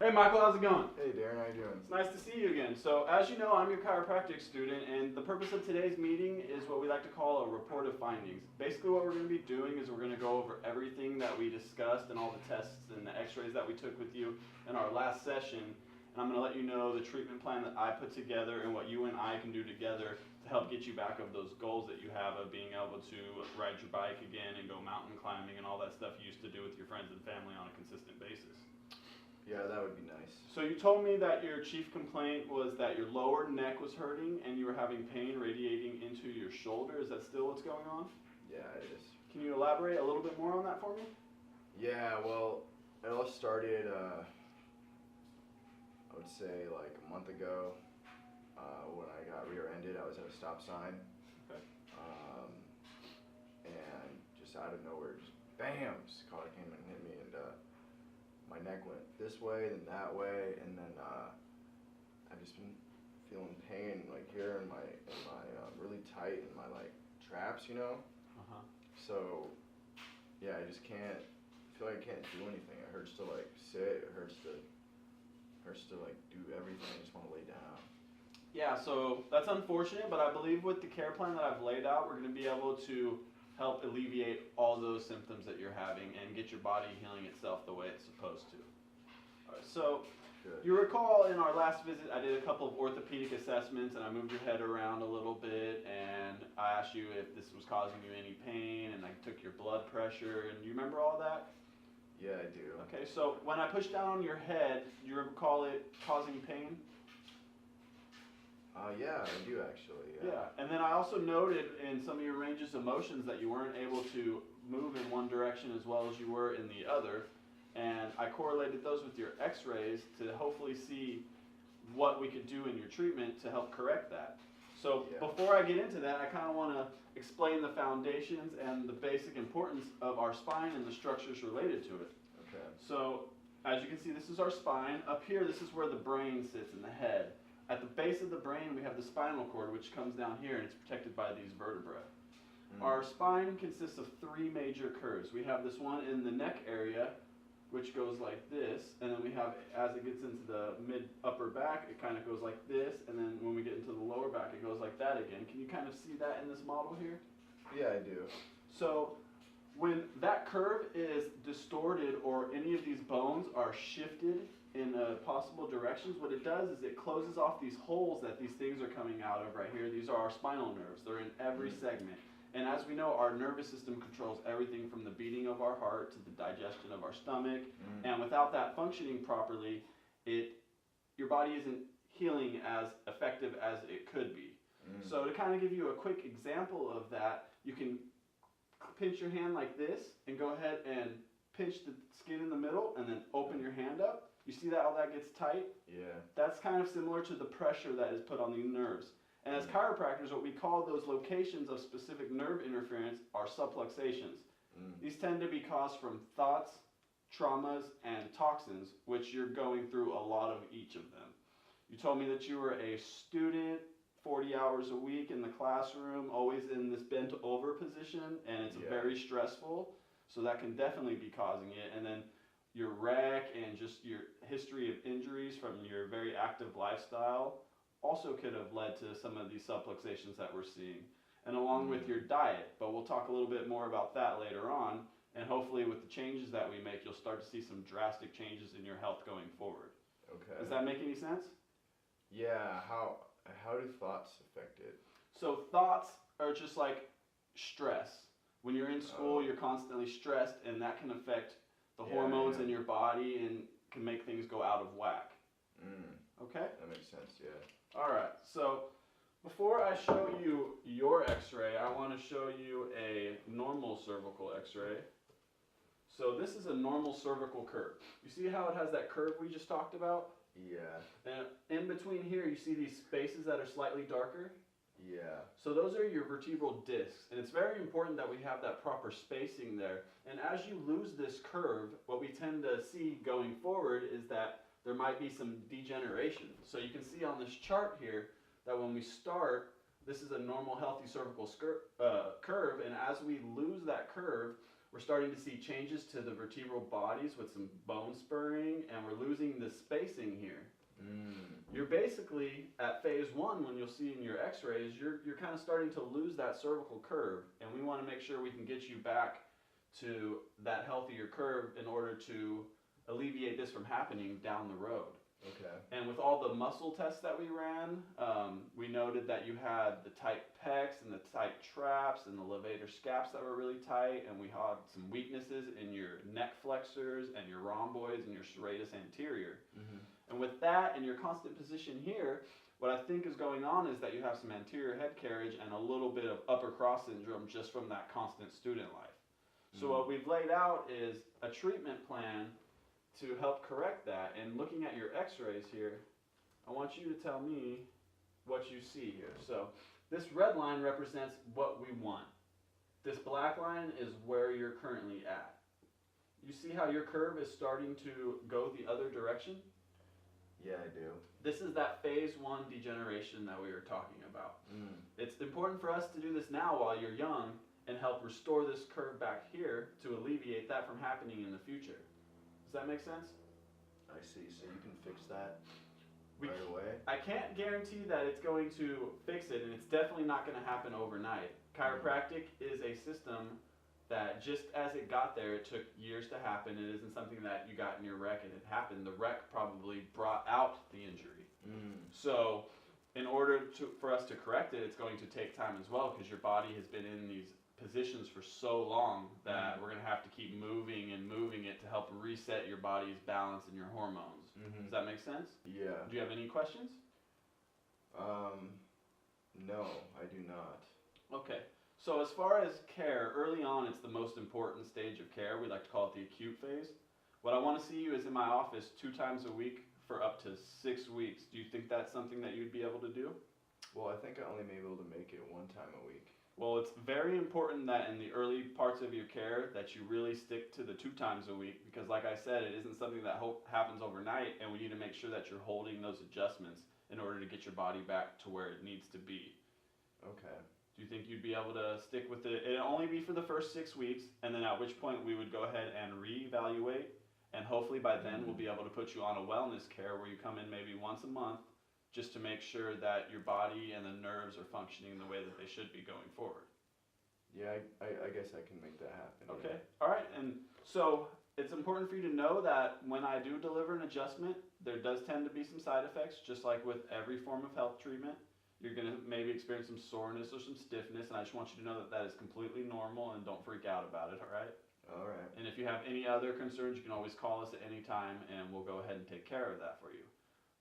Hey Michael, how's it going? Hey Darren, how you doing? It's nice to see you again. So as you know, I'm your chiropractic student, and the purpose of today's meeting is what we like to call a report of findings. Basically what we're going to be doing is we're going to go over everything that we discussed and all the tests and the x-rays that we took with you in our last session. And I'm going to let you know the treatment plan that I put together and what you and I can do together to help get you back of those goals that you have of being able to ride your bike again and go mountain climbing and all that stuff you used to do with your friends and family on a consistent basis. Yeah, that would be nice. So you told me that your chief complaint was that your lower neck was hurting and you were having pain radiating into your shoulder. Is that still what's going on? Yeah, it is. Can you elaborate a little bit more on that for me? Yeah, well, it all started, I would say like a month ago, when I got rear-ended. I was at a stop sign. Okay. And just out of nowhere, just bam, this car came and hit me, and my neck went this way, then that way, and then I've just been feeling pain like here in my really tight in my like traps, you know. So yeah, I just can't. I feel like I can't do anything. It hurts to like sit. It hurts to like do everything. I just want to lay down. Yeah, so that's unfortunate, but I believe with the care plan that I've laid out, we're going to be able to help alleviate all those symptoms that you're having and get your body healing itself the way it's supposed to. All right, so Good. you recall in our last visit I did a couple of orthopedic assessments and I moved your head around a little bit and I asked you if this was causing you any pain and I took your blood pressure, and you remember all that? Yeah, I do. Okay, so when I pushed down on your head, do you recall it causing pain? Yeah, I do actually. Yeah, and then I also noted in some of your ranges of motions that you weren't able to move in one direction as well as you were in the other, and I correlated those with your x-rays to hopefully see what we could do in your treatment to help correct that. So Yeah. before I get into that, I kind of want to explain the foundations and the basic importance of our spine and the structures related to it. Okay. So as you can see, this is our spine. Up here, this is where the brain sits in the head. At the base of the brain, we have the spinal cord, which comes down here, and it's protected by these vertebrae. Our spine consists of three major curves. We have this one in the neck area, which goes like this, and then we have, as it gets into the mid-upper back, it kind of goes like this, and then when we get into the lower back, it goes like that again. Can you kind of see that in this model here? Yeah, I do. So when that curve is distorted or any of these bones are shifted in possible directions, what it does is it closes off these holes that these things are coming out of right here. These are our spinal nerves. They're in every segment. And as we know, our nervous system controls everything from the beating of our heart to the digestion of our stomach. And without that functioning properly, your body isn't healing as effective as it could be. So to kind of give you a quick example of that, you can pinch your hand like this and go ahead and pinch the skin in the middle and then open your hand up. You see that how that gets tight? Yeah. That's kind of similar to the pressure that is put on the nerves. And as chiropractors, what we call those locations of specific nerve interference are subluxations. These tend to be caused from thoughts, traumas, and toxins, which you're going through a lot of each of them. You told me that you were a student, 40 hours a week in the classroom, always in this bent over position, and it's very stressful. So that can definitely be causing it. And then your wreck and just your history of injuries from your very active lifestyle also could have led to some of these subluxations that we're seeing. And along with your diet, but we'll talk a little bit more about that later on, and hopefully with the changes that we make, you'll start to see some drastic changes in your health going forward. Okay. Does that make any sense? Yeah, how do thoughts affect it? So thoughts are just like stress. When you're in school, you're constantly stressed, and that can affect the hormones in your body and can make things go out of whack. Okay? That makes sense, yeah. Alright, so before I show you your x-ray, I want to show you a normal cervical x-ray. So this is a normal cervical curve. You see how it has that curve we just talked about? Yeah. And in between here, you see these spaces that are slightly darker? Yeah. So those are your vertebral discs, and it's very important that we have that proper spacing there. And as you lose this curve, what we tend to see going forward is that there might be some degeneration. So you can see on this chart here that when we start, this is a normal healthy cervical curve, and as we lose that curve, We're starting to see changes to the vertebral bodies with some bone spurring, and we're losing the spacing here. You're basically at phase 1, when you'll see in your x-rays, you're kind of starting to lose that cervical curve, and we want to make sure we can get you back to that healthier curve in order to alleviate this from happening down the road. Okay. And with all the muscle tests that we ran, we noted that you had the tight pecs and the tight traps and the levator scaps that were really tight, and we had some weaknesses in your neck flexors and your rhomboids and your serratus anterior. And with that and your constant position here, what I think is going on is that you have some anterior head carriage and a little bit of upper cross syndrome just from that constant student life. So what we've laid out is a treatment plan to help correct that. And looking at your x-rays here, I want you to tell me what you see here. So this red line represents what we want. This black line is where you're currently at. You see how your curve is starting to go the other direction? Yeah, I do. This is that phase 1 degeneration that we were talking about. It's important for us to do this now while you're young and help restore this curve back here to alleviate that from happening in the future. Does that make sense? I see. So you can fix that right away? I can't guarantee that it's going to fix it, and it's definitely not going to happen overnight. Chiropractic is a system that just as it got there, it took years to happen. It isn't something that you got in your wreck and it happened. The wreck probably brought out the injury. So in order for us to correct it, it's going to take time as well, because your body has been in these positions for so long that we're going to have to keep moving and moving it to help reset your body's balance and your hormones. Does that make sense? Yeah. Do you have any questions? No, I do not. Okay. So as far as care, early on it's the most important stage of care. We like to call it the acute phase. What I want to see you is in my office 2 times a week for up to 6 weeks. Do you think that's something that you'd be able to do? Well, I think I only may be able to make it 1 time a week. Well, it's very important that in the early parts of your care that you really stick to the 2 times a week, because like I said, it isn't something that happens overnight, and we need to make sure that you're holding those adjustments in order to get your body back to where it needs to be. Okay. Do you think you'd be able to stick with it? It'd only be for the first 6 weeks, and then at which point we would go ahead and reevaluate, and hopefully by then we'll be able to put you on a wellness care where you come in maybe once a month just to make sure that your body and the nerves are functioning the way that they should be going forward. Yeah, I guess I can make that happen. Okay, Yeah. all right, and so it's important for you to know that when I do deliver an adjustment, there does tend to be some side effects, just like with every form of health treatment. You're going to maybe experience some soreness or some stiffness, and I just want you to know that that is completely normal, and don't freak out about it, all right? All right. And if you have any other concerns, you can always call us at any time, and we'll go ahead and take care of that for you.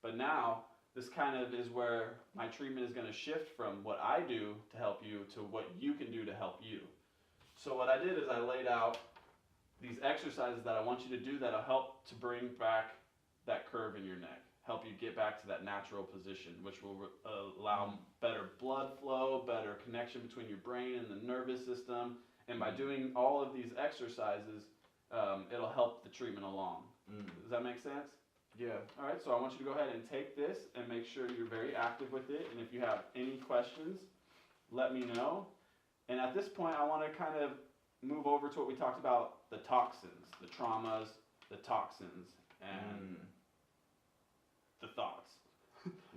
But now, this kind of is where my treatment is going to shift from what I do to help you to what you can do to help you. So what I did is I laid out these exercises that I want you to do that'll help to bring back that curve in your neck, help you get back to that natural position, which will allow better blood flow, better connection between your brain and the nervous system. And by doing all of these exercises, it'll help the treatment along. Does that make sense? Yeah. All right, so I want you to go ahead and take this and make sure you're very active with it. And if you have any questions, let me know. And at this point, I want to kind of move over to what we talked about, the toxins, the traumas, the toxins, and the thoughts.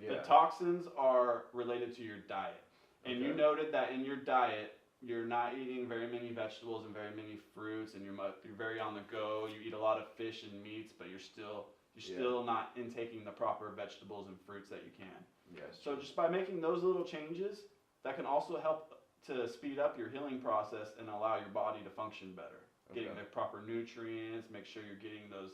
Yeah. The toxins are related to your diet. And you noted that in your diet, you're not eating very many vegetables and very many fruits, and you're very on the go. You eat a lot of fish and meats, but you're still not intaking the proper vegetables and fruits that you can. Yes. So just by making those little changes, that can also help to speed up your healing process and allow your body to function better. Getting the proper nutrients, make sure you're getting those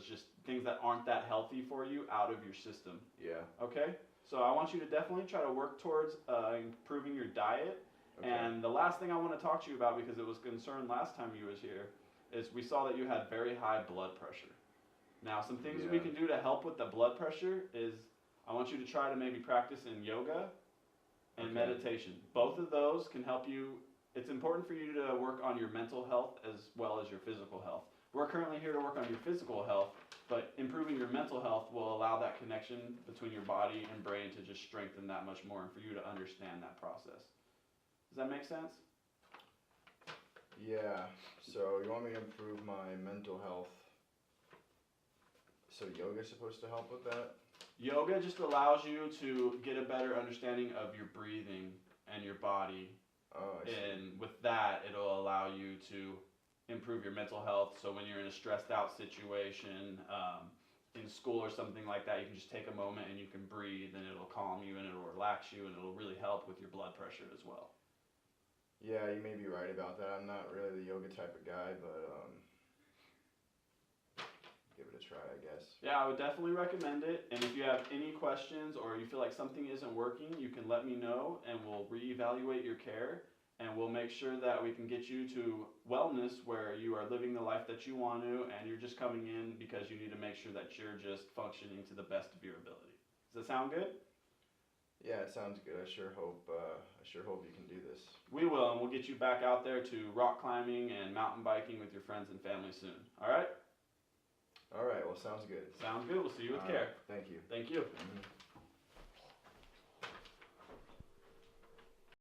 just things that aren't that healthy for you out of your system. Yeah. Okay? So I want you to definitely try to work towards improving your diet. Okay. And the last thing I want to talk to you about, because it was concerned last time you was here, is we saw that you had very high blood pressure. Now, some things we can do to help with the blood pressure is I want you to try to maybe practice in yoga and meditation. Both of those can help you. It's important for you to work on your mental health as well as your physical health. We're currently here to work on your physical health, but improving your mental health will allow that connection between your body and brain to just strengthen that much more and for you to understand that process. Does that make sense? Yeah, so you want me to improve my mental health. So yoga's supposed to help with that? Yoga just allows you to get a better understanding of your breathing and your body. Oh, I see. And with that, it'll allow you to improve your mental health. So when you're in a stressed out situation, in school or something like that, you can just take a moment and you can breathe, and it'll calm you and it'll relax you, and it'll really help with your blood pressure as well. Yeah, you may be right about that. I'm not really the yoga type of guy, but give it a try, I guess. Yeah, I would definitely recommend it. And if you have any questions or you feel like something isn't working, you can let me know, and we'll reevaluate your care, and we'll make sure that we can get you to wellness where you are living the life that you want to, and you're just coming in because you need to make sure that you're just functioning to the best of your ability. Does that sound good? Yeah, it sounds good. I sure hope you can do this. We will, and we'll get you back out there to rock climbing and mountain biking with your friends and family soon. All right? All right, well, sounds good. Sounds good. We'll see you with All care. right, thank you. Thank you. Mhm.